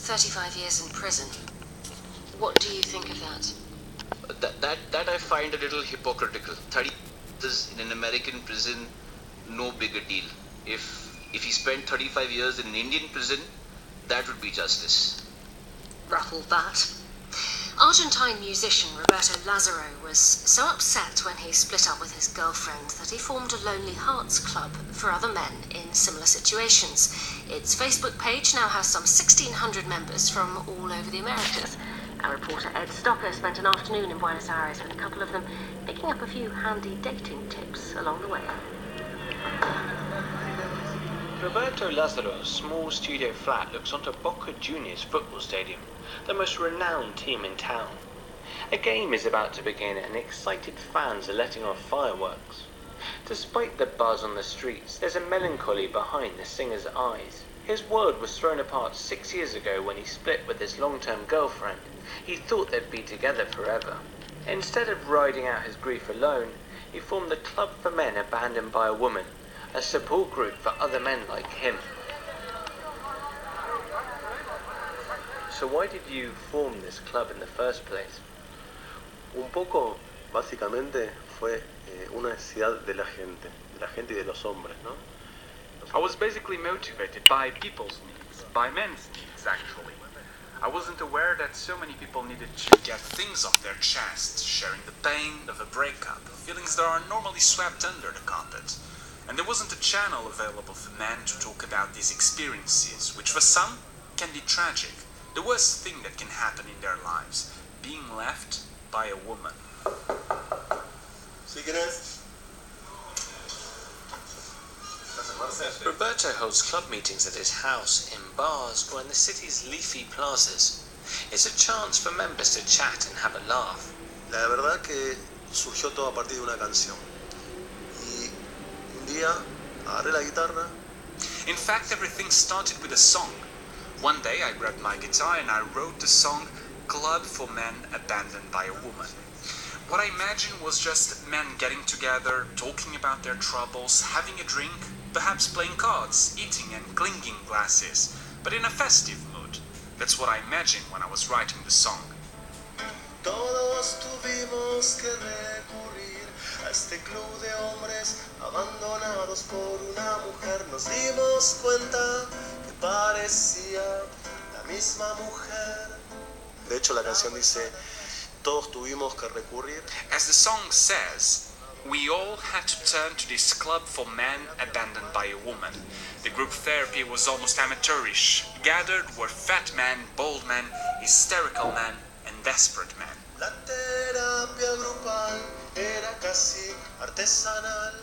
35 years in prison. What do you think of that? That I find a little hypocritical. 30 years in an American prison, no big a deal. If he spent 35 years in an Indian prison, that would be justice. Rattle that. Argentine musician Roberto Lazaro was so upset when he split up with his girlfriend that he formed a Lonely Hearts Club for other men in similar situations. Its Facebook page now has some 1,600 members from all over the Americas. Our reporter Ed Stocker spent an afternoon in Buenos Aires with a couple of them, picking up a few handy dating tips along the way. Roberto Lazaro's small studio flat looks onto Boca Juniors football stadium, the most renowned team in town. A game is about to begin and excited fans are letting off fireworks. Despite the buzz on the streets, there's a melancholy behind the singer's eyes. His world was thrown apart 6 years ago when he split with his long-term girlfriend. He thought they'd be together forever. Instead of riding out his grief alone, he formed the Club for Men Abandoned by a Woman, a support group for other men like him. So why did you form this club in the first place? Un poco, básicamente, fue una necesidad de la gente y de los hombres, ¿no? I was basically motivated by people's needs, by men's needs, actually. I wasn't aware that so many people needed to get things off their chests, sharing the pain of a breakup, feelings that are normally swept under the carpet. And there wasn't a channel available for men to talk about these experiences, which for some can be tragic. The worst thing that can happen in their lives, being left by a woman. Roberto holds club meetings at his house, in bars, or in the city's leafy plazas. It's a chance for members to chat and have a laugh. La verdad que surgió todo a partir de una canción. Y un día agarré la guitarra. In fact, everything started with a song. One day I grabbed my guitar and I wrote the song Club for Men Abandoned by a Woman. What I imagined was just men getting together, talking about their troubles, having a drink, perhaps playing cards, eating and clinking glasses, but in a festive mood. That's what I imagined when I was writing the song. Todos tuvimos que recurrir a este club de hombres abandonados por una mujer. Nos dimos cuenta que parecía la misma mujer. De hecho, la canción dice, todos tuvimos que recurrir. As the song says, we all had to turn to this club for men abandoned by a woman. The group therapy was almost amateurish. Gathered were fat men, bald men, hysterical men, and desperate men. La terapia grupal era casi artesanal.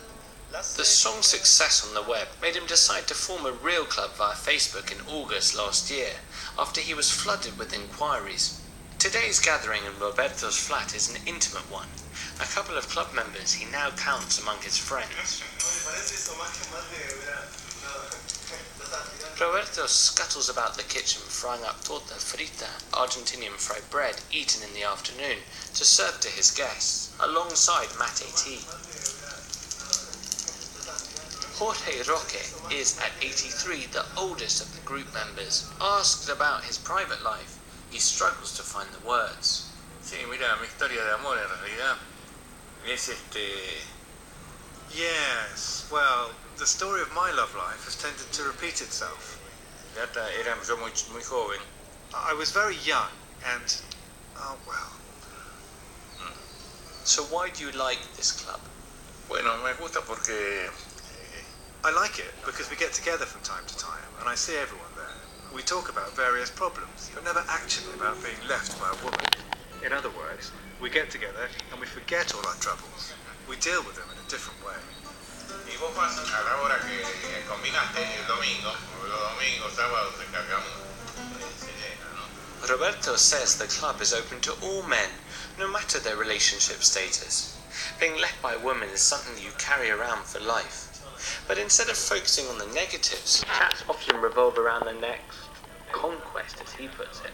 The song's success on the web made him decide to form a real club via Facebook in August last year, after he was flooded with inquiries. Today's gathering in Roberto's flat is an intimate one. A couple of club members he now counts among his friends. Roberto scuttles about the kitchen frying up torta frita, Argentinian fried bread eaten in the afternoon, to serve to his guests, alongside mate tea. Jorge Roque is, at 83, the oldest of the group members. Asked about his private life, he struggles to find the words. Sí, mira, mi historia de amor en realidad es Yes, well, the story of my love life has tended to repeat itself. Era yo muy joven. I was very young and, oh well. So why do you like this club? Bueno, me gusta porque I like it because we get together from time to time and I see everyone there. We talk about various problems, but never actually about being left by a woman. In other words, we get together and we forget all our troubles. We deal with them in a different way. y vos vas a la hora que combinaste el domingo, los domingos, sábados se cargamos, se llena, ¿no? Roberto says the club is open to all men, no matter their relationship status. Being left by a woman is something that you carry around for life. But instead of focusing on the negatives, chats often revolve around the next conquest, as he puts it.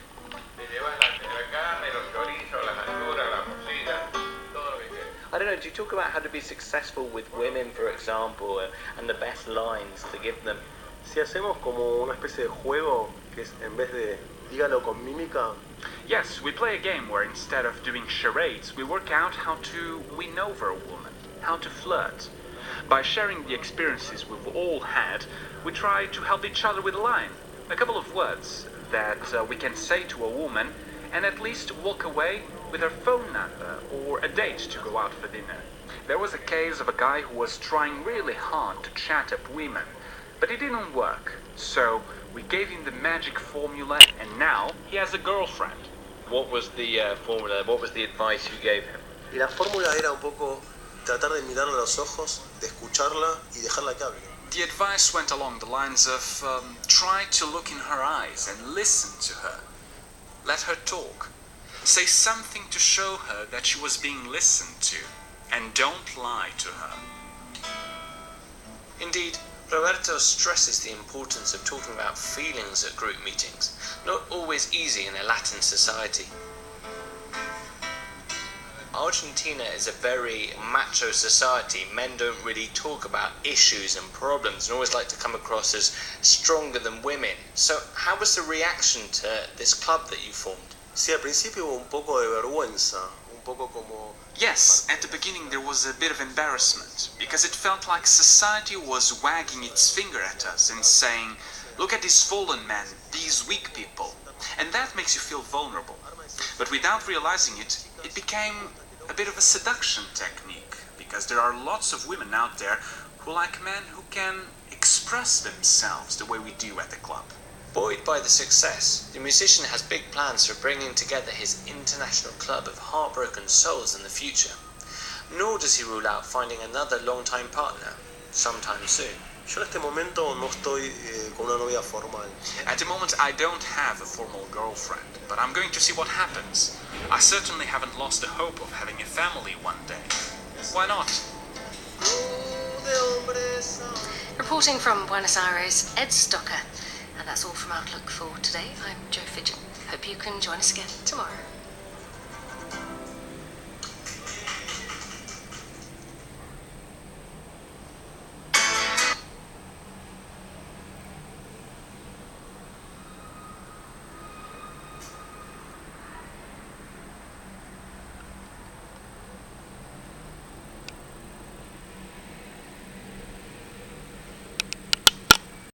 I don't know, do you talk about how to be successful with women, for example, and the best lines to give them Si hacemos como una especie de juego que es en vez de dígalo con mímica, Yes, we play a game where instead of doing charades, we work out how to win over a woman, how to flirt. By sharing the experiences we've all had, we try to help each other with a line, a couple of words that we can say to a woman and at least walk away with her phone number or a date to go out for dinner. There was a case of a guy who was trying really hard to chat up women, but it didn't work. So we gave him the magic formula and now he has a girlfriend. What was the formula? What was the advice you gave him? y la fórmula era un poco tratar de mirarla a los ojos, de escucharla y dejarla que hable. The advice went along the lines of try to look in her eyes and listen to her. Let her talk. Say something to show her that she was being listened to, and don't lie to her. Indeed, Roberto stresses the importance of talking about feelings at group meetings, not always easy in a Latin society. Argentina is a very macho society. Men don't really talk about issues and problems and always like to come across as stronger than women. So how was the reaction to this club that you formed? Sí, al principio hubo un poco de vergüenza, un poco como... Yes, at the beginning there was a bit of embarrassment, because it felt like society was wagging its finger at us and saying, look at these fallen men, these weak people, and that makes you feel vulnerable. But without realizing it, it became a bit of a seduction technique, because there are lots of women out there who like men who can express themselves the way we do at the club. Buoyed by the success, the musician has big plans for bringing together his international club of heartbroken souls in the future. Nor does he rule out finding another long-time partner sometime soon. Yo en este momento no estoy con una novia formal. At the moment I don't have a formal girlfriend, but I'm going to see what happens. I certainly haven't lost the hope of having a family one day. Why not? Reporting from Buenos Aires, Ed Stocker. And that's all from Outlook for today. I'm Jo Fidgen. Hope you can join us again tomorrow.